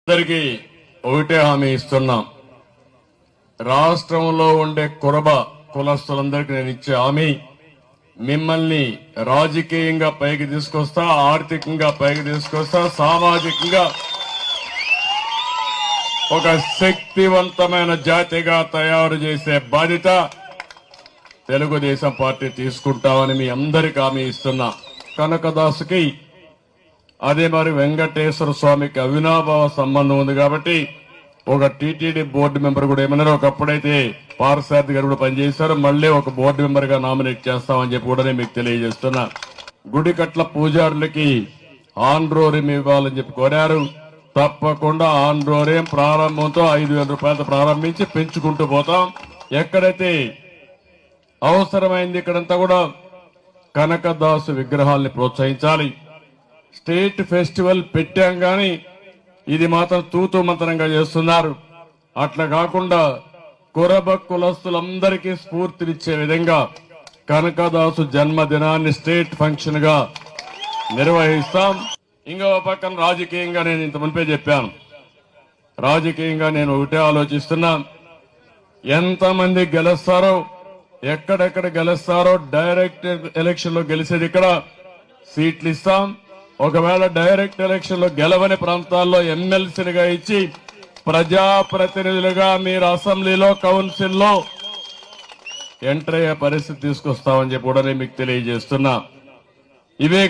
అందరికీ ఒకటే హామీ ఇస్తున్నాం. రాష్ట్రంలో ఉండే కులస్తులందరికీ నేను ఇచ్చే హామీ, మిమ్మల్ని రాజకీయంగా పైకి తీసుకొస్తా, ఆర్థికంగా పైకి తీసుకొస్తా, సామాజికంగా ఒక శక్తివంతమైన జాతిగా తయారు చేసే బాధ్యత తెలుగుదేశం పార్టీ తీసుకుంటామని మీ అందరికీ హామీ ఇస్తున్నా. కనకదాసుకి అదే మరి వెంకటేశ్వర స్వామికి అవినాభావ సంబంధం ఉంది కాబట్టి ఒక టీటీడీ బోర్డు మెంబర్ కూడా ఏమన్నారు, ఒకప్పుడైతే పార్సారథి గారు కూడా పనిచేశారు, మళ్లీ ఒక బోర్డు మెంబర్ గా నామినేట్ చేస్తామని చెప్పి కూడా మీకు తెలియజేస్తున్నా. గుడికట్ల పూజారులకి ఆన్రోరియం ఇవ్వాలని చెప్పి కోరారు. తప్పకుండా ఆన్రోరియం ప్రారంభంతో 5,000 రూపాయలతో ప్రారంభించి పెంచుకుంటూ పోతాం. ఎక్కడైతే అవసరమైంది ఇక్కడంతా కూడా కనకదాసు విగ్రహాల్ని ప్రోత్సహించాలి. స్టేట్ ఫెస్టివల్ పెట్టాం గాని ఇది మాత్రం తూతూ మంత్రంగా చేస్తున్నారు. అట్లా కాకుండా కులస్తులందరికీ స్ఫూర్తినిచ్చే విధంగా కనకదాసు జన్మదినాన్ని స్టేట్ ఫంక్షన్ గా నిర్వహిస్తాం. ఇంకో పక్కన రాజకీయంగా నేను ఇంత మునిపే చెప్పాను, రాజకీయంగా నేను ఒకటే ఆలోచిస్తున్నా, ఎంతమంది గెలుస్తారో, ఎక్కడెక్కడ గెలుస్తారో డైరెక్ట్ ఎలక్షన్ లో గెలిచేది ఇక్కడ సీట్లు ఇస్తాం. ఒకవేళ డైరెక్ట్ ఎలక్షన్ లో గెలవని ప్రాంతాల్లో ఎమ్మెల్సీలుగా ఇచ్చి ప్రజాప్రతినిధులుగా మీరు అసెంబ్లీలో కౌన్సిల్లో ఎంటర్ అయ్యే పరిస్థితి తీసుకొస్తామని చెప్పి కూడా మీకు తెలియజేస్తున్నా. ఇవే